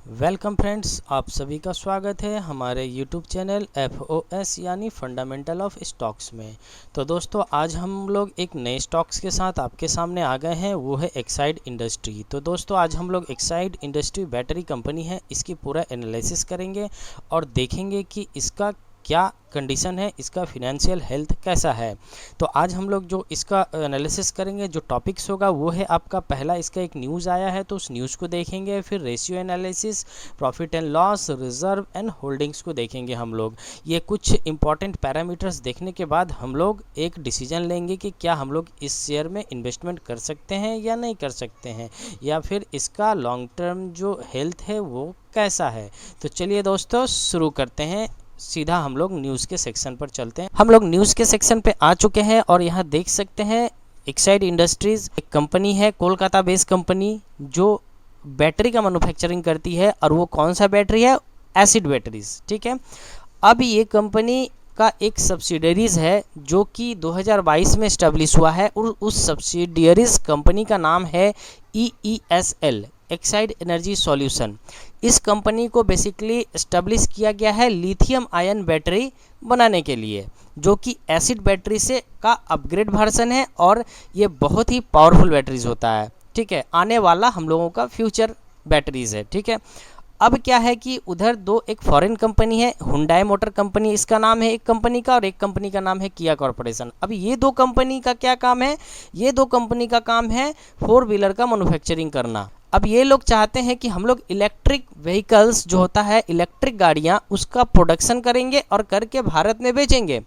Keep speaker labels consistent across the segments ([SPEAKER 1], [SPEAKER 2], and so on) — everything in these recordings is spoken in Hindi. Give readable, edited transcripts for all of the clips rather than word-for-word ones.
[SPEAKER 1] वेलकम फ्रेंड्स, आप सभी का स्वागत है हमारे यूट्यूब चैनल FOS यानी फंडामेंटल ऑफ स्टॉक्स में। तो दोस्तों, आज हम लोग एक नए स्टॉक्स के साथ आपके सामने आ गए हैं, वो है एक्साइड इंडस्ट्री। तो दोस्तों, आज हम लोग एक्साइड इंडस्ट्री बैटरी कंपनी है, इसकी पूरा एनालिसिस करेंगे और देखेंगे कि इसका क्या कंडीशन है, इसका फिनेंशियल हेल्थ कैसा है। तो आज हम लोग जो इसका एनालिसिस करेंगे, जो टॉपिक्स होगा वो है आपका पहला, इसका एक न्यूज़ आया है तो उस न्यूज़ को देखेंगे, फिर ratio analysis, profit and loss, reserve and holdings को देखेंगे हम लोग। ये कुछ इंपॉर्टेंट पैरामीटर्स देखने के बाद हम लोग एक डिसीजन लेंगे कि क्या हम लोग इस शेयर में इन्वेस्टमेंट कर सकते हैं या नहीं कर सकते हैं, या फिर इसका लॉन्ग टर्म जो हेल्थ है वो कैसा है। तो चलिए दोस्तों, शुरू करते हैं। सीधा हम लोग न्यूज़ के सेक्शन पर चलते हैं। हम लोग न्यूज़ के सेक्शन पे आ चुके हैं और यहाँ देख सकते हैं एक्साइड इंडस्ट्रीज़ एक कंपनी है, कोलकाता बेस्ड कंपनी, जो बैटरी का मैन्युफैक्चरिंग करती है। और वो कौन सा बैटरी है? Acid batteries. ठीक है। अब ये कंपनी का एक सब्सिडरीज़ है जो कि 2022 में इस्टेब्लिश हुआ है, और उस सब्सिडियरीज़ कंपनी का नाम है EESL, एक्साइड एनर्जी सॉल्यूशन। इस कंपनी को बेसिकली इस्टेब्लिश किया गया है लिथियम आयन बैटरी बनाने के लिए, जो कि एसिड बैटरी से का अपग्रेड वर्जन है, और ये बहुत ही पावरफुल बैटरीज होता है। ठीक है, आने वाला हम लोगों का फ्यूचर बैटरीज है। ठीक है। अब क्या है कि उधर एक फॉरेन कंपनी है, हुंडई मोटर कंपनी इसका नाम है एक कंपनी का, और एक कंपनी का नाम है किया कॉरपोरेशन। अब ये दो कंपनी का क्या काम है? ये दो कंपनी का काम है 4 व्हीलर का मैन्युफैक्चरिंग करना। अब ये लोग चाहते हैं कि हम लोग इलेक्ट्रिक व्हीकल्स जो होता है, इलेक्ट्रिक गाड़ियाँ, उसका प्रोडक्शन करेंगे और करके भारत में बेचेंगे।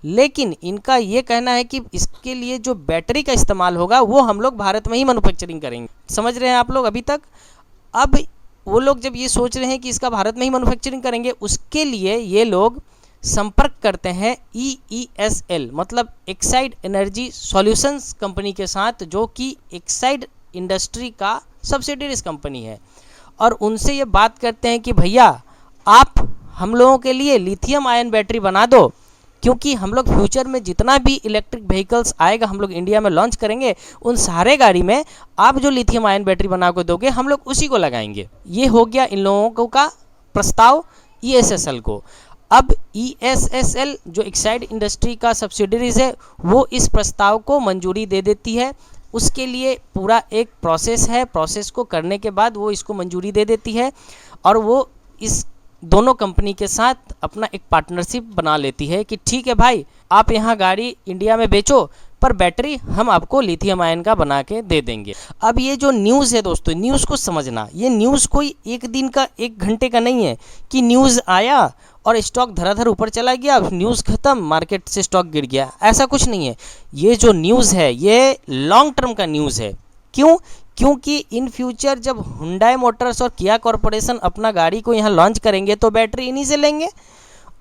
[SPEAKER 1] लेकिन इनका ये कहना है कि इसके लिए जो बैटरी का इस्तेमाल होगा वो हम लोग भारत में ही मैन्युफैक्चरिंग करेंगे। समझ रहे हैं आप लोग अभी तक? अब वो लोग जब ये सोच रहे हैं कि इसका भारत में ही मैन्युफैक्चरिंग करेंगे, उसके लिए ये लोग संपर्क करते हैं EESL मतलब एक्साइड एनर्जी सॉल्यूशंस कंपनी के साथ, जो कि एक्साइड इंडस्ट्री का सब्सिडियरीज कंपनी है। और उनसे ये बात करते हैं कि भैया, आप हम लोगों के लिए लिथियम आयन बैटरी बना दो, क्योंकि हम लोग फ्यूचर में जितना भी इलेक्ट्रिक व्हीकल्स आएगा हम लोग इंडिया में लॉन्च करेंगे, उन सारे गाड़ी में आप जो लिथियम आयन बैटरी बना के दोगे हम लोग उसी को लगाएंगे। ये हो गया इन लोगों का प्रस्ताव ESSL को। अब ESSL जो एक्साइड इंडस्ट्री का सब्सिडरीज है, वो इस प्रस्ताव को मंजूरी दे देती है। उसके लिए पूरा एक प्रोसेस है, प्रोसेस को करने के बाद वो इसको मंजूरी दे देती है, और वो इस दोनों कंपनी के साथ अपना एक पार्टनरशिप बना लेती है कि ठीक है भाई, आप यहाँ गाड़ी इंडिया में बेचो, पर बैटरी हम आपको लिथियम आयन का बना के दे देंगे। अब ये जो न्यूज़ है दोस्तों, न्यूज़ को समझना, ये न्यूज़ कोई एक दिन का, एक घंटे का नहीं है कि न्यूज़ आया और स्टॉक धराधर ऊपर चला गया, न्यूज़ खत्म, मार्केट से स्टॉक गिर गया, ऐसा कुछ नहीं है। ये जो न्यूज़ है ये लॉन्ग टर्म का न्यूज़ है। क्यों? क्योंकि इन फ्यूचर जब हुंडई मोटर्स और किया कॉरपोरेशन अपना गाड़ी को यहाँ लॉन्च करेंगे तो बैटरी इन्हीं से लेंगे।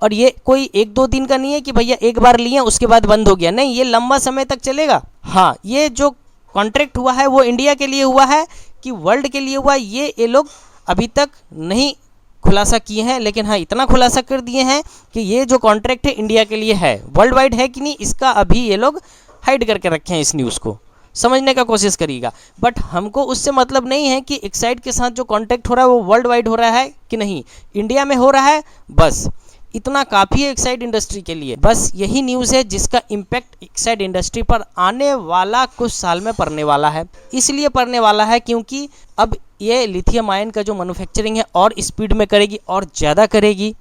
[SPEAKER 1] और ये कोई एक दो दिन का नहीं है कि भैया एक बार लिए उसके बाद बंद हो गया, नहीं, ये लंबा समय तक चलेगा। हाँ, ये जो कॉन्ट्रैक्ट हुआ है वो इंडिया के लिए हुआ है कि वर्ल्ड के लिए हुआ, ये लोग अभी तक नहीं खुलासा किए हैं, लेकिन हाँ इतना खुलासा कर दिए हैं कि ये जो कॉन्ट्रैक्ट है इंडिया के लिए है। वर्ल्ड वाइड है कि नहीं, इसका अभी ये लोग हाइड करके रखे हैं। इस न्यूज़ को समझने का कोशिश करिएगा। बट हमको उससे मतलब नहीं है कि एक्साइड के साथ जो कॉन्टैक्ट हो रहा है वो वर्ल्ड वाइड हो रहा है कि नहीं, इंडिया में हो रहा है, बस इतना काफ़ी है एक्साइड इंडस्ट्री के लिए। बस यही न्यूज़ है जिसका इम्पैक्ट एक्साइड इंडस्ट्री पर आने वाला कुछ साल में पड़ने वाला है। इसलिए पड़ने वाला है क्योंकि अब ये लिथियम आयन का जो मैन्युफैक्चरिंग है और स्पीड में करेगी और ज़्यादा करेगी,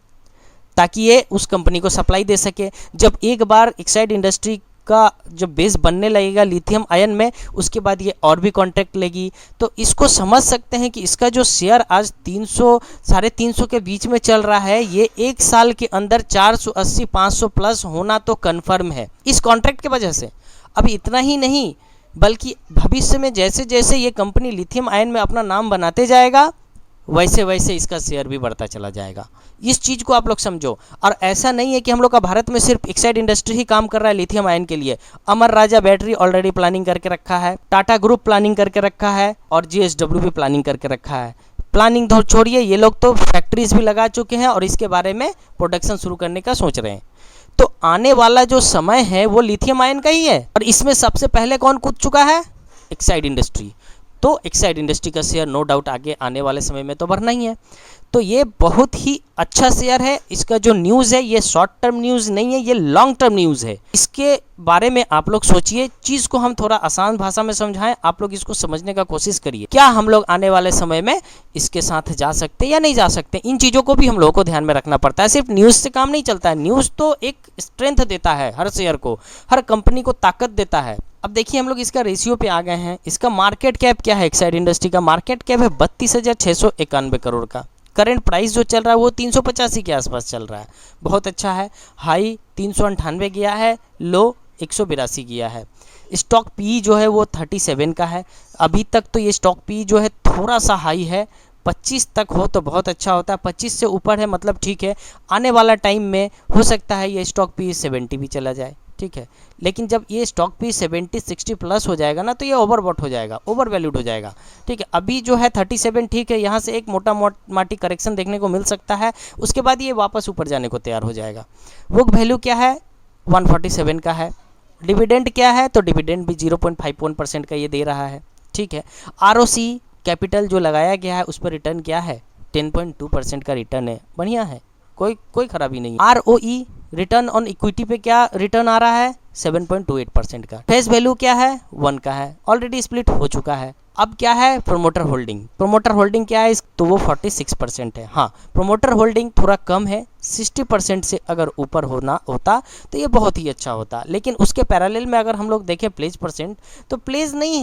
[SPEAKER 1] ताकि ये उस कंपनी को सप्लाई दे सके। जब एक बार एक्साइड इंडस्ट्री का जब बेस बनने लगेगा लिथियम आयन में, उसके बाद ये और भी कॉन्ट्रैक्ट लेगी। तो इसको समझ सकते हैं कि इसका जो शेयर आज 300 350 के बीच में चल रहा है, ये एक साल के अंदर 480 500 प्लस होना तो कन्फर्म है इस कॉन्ट्रैक्ट की वजह से। अब इतना ही नहीं, बल्कि भविष्य में जैसे जैसे ये कंपनी लिथियम आयन में अपना नाम बनाते जाएगा, वैसे वैसे इसका शेयर भी बढ़ता चला जाएगा। इस चीज़ को आप लोग समझो। और ऐसा नहीं है कि हम लोग का भारत में सिर्फ एक्साइड इंडस्ट्री ही काम कर रहा है लिथियम आयन के लिए। अमर राजा बैटरी ऑलरेडी प्लानिंग करके रखा है, टाटा ग्रुप प्लानिंग करके रखा है, और GSW भी प्लानिंग करके रखा है। प्लानिंग तो छोड़िए, ये लोग तो फैक्ट्रीज भी लगा चुके हैं और इसके बारे में प्रोडक्शन शुरू करने का सोच रहे हैं। तो आने वाला जो समय है वो लिथियम आयन का ही है, और इसमें सबसे पहले कौन कूद चुका है? Exide industry. तो एक्साइड इंडस्ट्री का शेयर नो डाउट आगे आने वाले समय में तो बढ़ना ही है। तो ये बहुत ही अच्छा शेयर है। इसका जो न्यूज़ है ये शॉर्ट टर्म न्यूज़ नहीं है, ये लॉन्ग टर्म न्यूज़ है। इसके बारे में आप लोग सोचिए, चीज़ को हम थोड़ा आसान भाषा में समझाएं, आप लोग इसको समझने का कोशिश करिए। क्या हम लोग आने वाले समय में इसके साथ जा सकते या नहीं जा सकते, इन चीज़ों को भी हम लोगों को ध्यान में रखना पड़ता है। सिर्फ न्यूज़ से काम नहीं चलता है। न्यूज़ तो एक स्ट्रेंथ देता है हर शेयर को, हर कंपनी को ताकत देता है। अब देखिए हम लोग इसका रेशियो पे आ गए हैं। इसका मार्केट कैप क्या है, एक्साइड इंडस्ट्री का मार्केट कैप है 32,691 करोड़ का। करंट प्राइस जो चल रहा है वो 385 के आसपास चल रहा है, बहुत अच्छा है। हाई 398 गया है, लो 182 गया है। स्टॉक पी जो है वो 37 का है। अभी तक तो ये स्टॉक पी जो है थोड़ा सा हाई है, 25 तक हो तो बहुत अच्छा होता है। 25 से ऊपर है मतलब ठीक है। आने वाला टाइम में हो सकता है ये स्टॉक पी 70 भी चला जाए, ठीक है। लेकिन जब ये स्टॉक पी 70-60 प्लस हो जाएगा ना तो ये ओवरबॉट हो जाएगा, ओवर वैल्यूड हो जाएगा, ठीक है। अभी जो है 37 ठीक है, यहाँ से एक मोटा माटी करेक्शन देखने को मिल सकता है, उसके बाद ये वापस ऊपर जाने को तैयार हो जाएगा। बुक वैल्यू क्या है 147 का है। डिविडेंड क्या है, तो डिविडेंड भी 0.51% का ये दे रहा है, ठीक है। आरओसी कैपिटल जो लगाया गया है उस पर रिटर्न क्या है 10.2% का रिटर्न है, बढ़िया है, कोई खराबी नहीं है। आरओई रिटर्न ऑन इक्विटी पे क्या रिटर्न आ रहा है 7.28% का। फेस वैल्यू क्या है 1 का है, ऑलरेडी स्प्लिट हो चुका है। अब क्या है प्रोमोटर होल्डिंग, प्रोमोटर होल्डिंग क्या है तो वो 46% है। हाँ, प्रोमोटर होल्डिंग थोड़ा कम है, 60% से अगर ऊपर होना होता तो ये बहुत ही अच्छा होता। लेकिन उसके पैरेलल में अगर हम लोग देखें प्लेज परसेंट तो प्लेज नहीं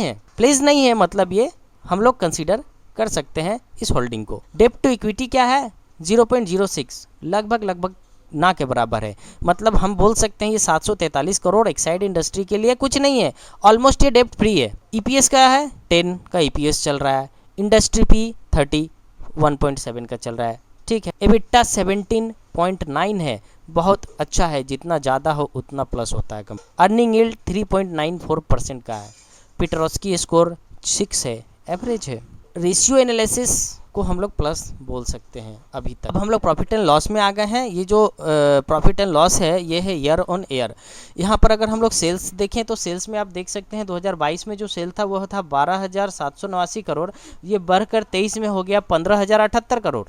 [SPEAKER 1] है, मतलब ये हम लोग कंसीडर कर सकते हैं इस होल्डिंग को। डेब्ट टू इक्विटी क्या है 0.06, लगभग ना के बराबर है। मतलब हम बोल सकते हैं ये 743 करोड़ एक्साइड इंडस्ट्री के लिए कुछ नहीं है, ऑलमोस्ट ये डेब्ट फ्री है। ईपीएस का है 10 का ईपीएस चल रहा है। इंडस्ट्री पी 31.7 का चल रहा है, ठीक है। एबिटा 17.9 है, बहुत अच्छा है, जितना ज़्यादा हो उतना प्लस होता है। अर्निंग यील्ड 3.94% का है। पिटरॉस्की स्कोर 6 है, एवरेज है। रेशियो एनालिसिस को हम लोग प्लस बोल सकते हैं अभी तक। अब हम लोग प्रॉफिट एंड लॉस में आ गए हैं। ये जो प्रॉफिट एंड लॉस है ये है ईयर ऑन ईयर। यहाँ पर अगर हम लोग सेल्स देखें तो सेल्स में आप देख सकते हैं 2022 में जो सेल था वो था 12,789 करोड़, ये बढ़कर 23 में हो गया 15,078 करोड़।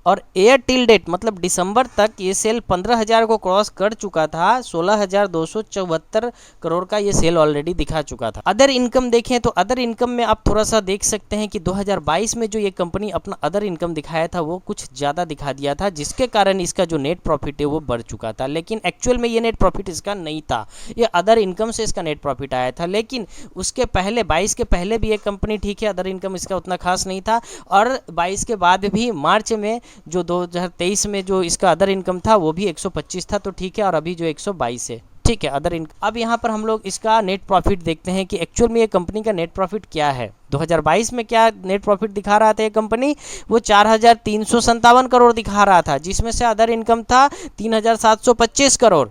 [SPEAKER 1] और ईयर टिल डेट मतलब दिसंबर तक ये सेल 15,000 को क्रॉस कर चुका था, 16,274 करोड़ का ये सेल ऑलरेडी दिखा चुका था। अदर इनकम देखें तो अदर इनकम में आप थोड़ा सा देख सकते हैं कि 2022 में जो ये कंपनी अपना अदर इनकम दिखाया था वो कुछ ज़्यादा दिखा दिया था, जिसके कारण इसका जो नेट प्रॉफिट है वो बढ़ चुका था। लेकिन एक्चुअल में ये नेट प्रॉफिट इसका नहीं था, ये अदर इनकम से इसका नेट प्रॉफिट आया था। लेकिन उसके पहले 22 के पहले भी एक कंपनी ठीक है, अदर इनकम इसका उतना खास नहीं था। और 22 के बाद भी मार्च में जो 2023 में जो इसका अदर इनकम था वो भी 125 था, तो ठीक है। और अभी जो 122 है, ठीक है, अदर इनकम। अब यहाँ पर हम लोग इसका नेट प्रॉफिट देखते हैं कि एक्चुअल में ये कंपनी का नेट प्रॉफिट क्या है। 2022 में क्या नेट प्रॉफिट दिखा रहा था ये कंपनी, वो 4,357 करोड़ दिखा रहा था, जिसमें से अदर इनकम था 3,725 करोड़।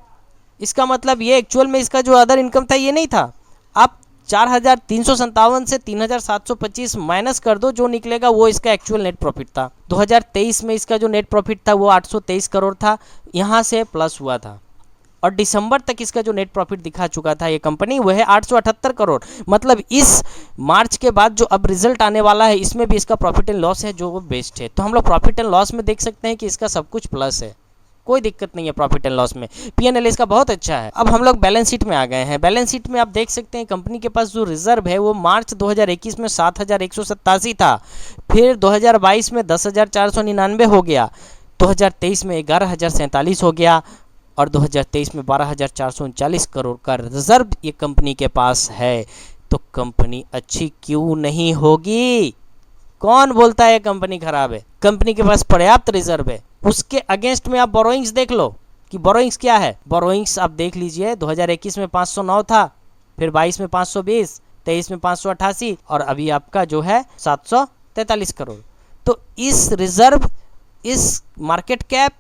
[SPEAKER 1] इसका मतलब ये एक्चुअल में इसका जो अदर इनकम था ये नहीं था। आप 4,357 से 3,725 माइनस कर दो, जो निकलेगा वो इसका एक्चुअल नेट प्रॉफिट था। 2023 में इसका जो नेट प्रॉफिट था वो 823 करोड़ था, यहाँ से प्लस हुआ था। और दिसंबर तक इसका जो नेट प्रॉफिट दिखा चुका था ये कंपनी वो है 878 करोड़। मतलब इस मार्च के बाद जो अब रिजल्ट आने वाला है इसमें भी इसका प्रॉफिट एंड लॉस है जो वो बेस्ट है। तो हम लोग प्रॉफिट एंड लॉस में देख सकते हैं कि इसका सब कुछ प्लस है, कोई दिक्कत नहीं है प्रॉफिट एंड लॉस में। पीएनएल इसका बहुत अच्छा है। अब हम लोग बैलेंस शीट में आ गए हैं। बैलेंस शीट में आप देख सकते हैं कंपनी के पास जो रिजर्व है वो मार्च 2021 में 7,187 था, फिर 2022 में 10,499 हो गया, 2023 में 11,047 हो गया और 2023 में 12,439 करोड़ का रिजर्व ये कंपनी के पास है। तो कंपनी अच्छी क्यों नहीं होगी? कौन बोलता है कंपनी खराब है? कंपनी के पास पर्याप्त रिजर्व है। उसके अगेंस्ट में आप बोरोइंग्स देख लो कि बोरोइंग्स क्या है। बोरोइंग्स आप देख लीजिए, 2021 में 509 था, फिर 22 में 520, 23 में 588 और अभी आपका जो है 743 करोड़। तो इस रिजर्व, इस मार्केट कैप,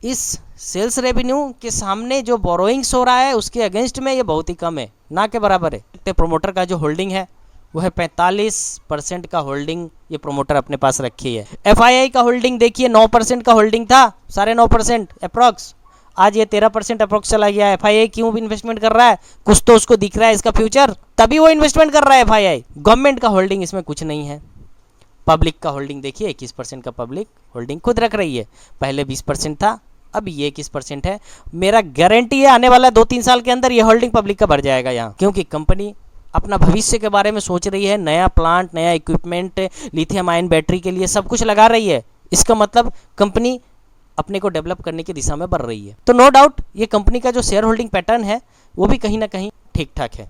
[SPEAKER 1] इस सेल्स रेवेन्यू के सामने जो बोरोइंग्स हो रहा है उसके अगेंस्ट में ये बहुत ही कम है, ना के बराबर है। प्रोमोटर का जो होल्डिंग है वो है 45% का होल्डिंग ये प्रोमोटर अपने पास रखी है। एफआईआई का होल्डिंग देखिए 9% का होल्डिंग था, 9.5% अप्रॉक्स, आज ये 13% अप्रोक्स चला गया। एफआईआई क्यों भी इन्वेस्टमेंट कर रहा है? कुछ तो उसको दिख रहा है इसका फ्यूचर, तभी वो इन्वेस्टमेंट कर रहा है एफआईआई। गवर्नमेंट का होल्डिंग इसमें कुछ नहीं है। पब्लिक का होल्डिंग देखिए, 21% का पब्लिक होल्डिंग खुद रख रही है। पहले 20% था, अब ये 21% है। मेरा गारंटी है आने वाला 2-3 साल के अंदर ये होल्डिंग पब्लिक का बढ़ जाएगा यहाँ, क्योंकि कंपनी अपना भविष्य के बारे में सोच रही है। नया प्लांट, नया इक्विपमेंट, लिथियम आयन बैटरी के लिए सब कुछ लगा रही है। इसका मतलब कंपनी अपने को डेवलप करने की दिशा में बढ़ रही है। तो नो डाउट ये कंपनी का जो शेयर होल्डिंग पैटर्न है वो भी कहीं ना कहीं ठीक ठाक है।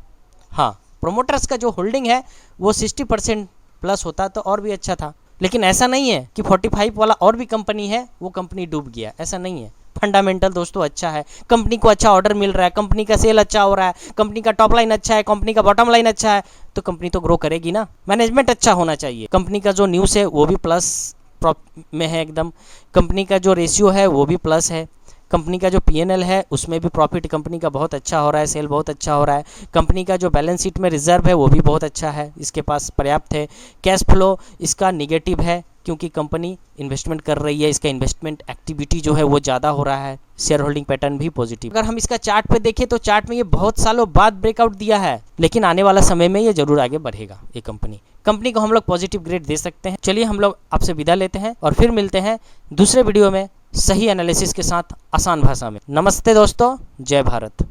[SPEAKER 1] हाँ, प्रोमोटर्स का जो होल्डिंग है वो 60% प्लस होता तो और भी अच्छा था, लेकिन ऐसा नहीं है कि 45 वाला और भी कंपनी है वो कंपनी डूब गया, ऐसा नहीं है। फंडामेंटल दोस्तों अच्छा है, कंपनी को अच्छा ऑर्डर मिल रहा है, कंपनी का सेल अच्छा हो रहा है, कंपनी का टॉप लाइन अच्छा है, कंपनी का बॉटम लाइन अच्छा है, तो कंपनी तो ग्रो करेगी ना। मैनेजमेंट अच्छा होना चाहिए, कंपनी का जो न्यूज़ है वो भी प्लस में है एकदम, कंपनी का जो रेशियो है वो भी प्लस है, कंपनी का जो पीएनएल है उसमें भी प्रॉफिट कंपनी का बहुत अच्छा हो रहा है, सेल बहुत अच्छा हो रहा है, कंपनी का जो बैलेंस शीट में रिजर्व है वो भी बहुत अच्छा है, इसके पास पर्याप्त है। कैश फ्लो इसका निगेटिव है क्योंकि कंपनी इन्वेस्टमेंट कर रही है, इसका इन्वेस्टमेंट एक्टिविटी जो है वो ज़्यादा हो रहा है। शेयर होल्डिंग पैटर्न भी पॉजिटिव। अगर हम इसका चार्ट पे देखें तो चार्ट में ये बहुत सालों बाद ब्रेकआउट दिया है, लेकिन आने वाला समय में ये जरूर आगे बढ़ेगा। ये कंपनी को हम लोग पॉजिटिव ग्रेड दे सकते हैं। चलिए हम लोग आपसे विदा लेते हैं और फिर मिलते हैं दूसरे वीडियो में सही एनालिसिस के साथ आसान भाषा में। नमस्ते दोस्तों, जय भारत।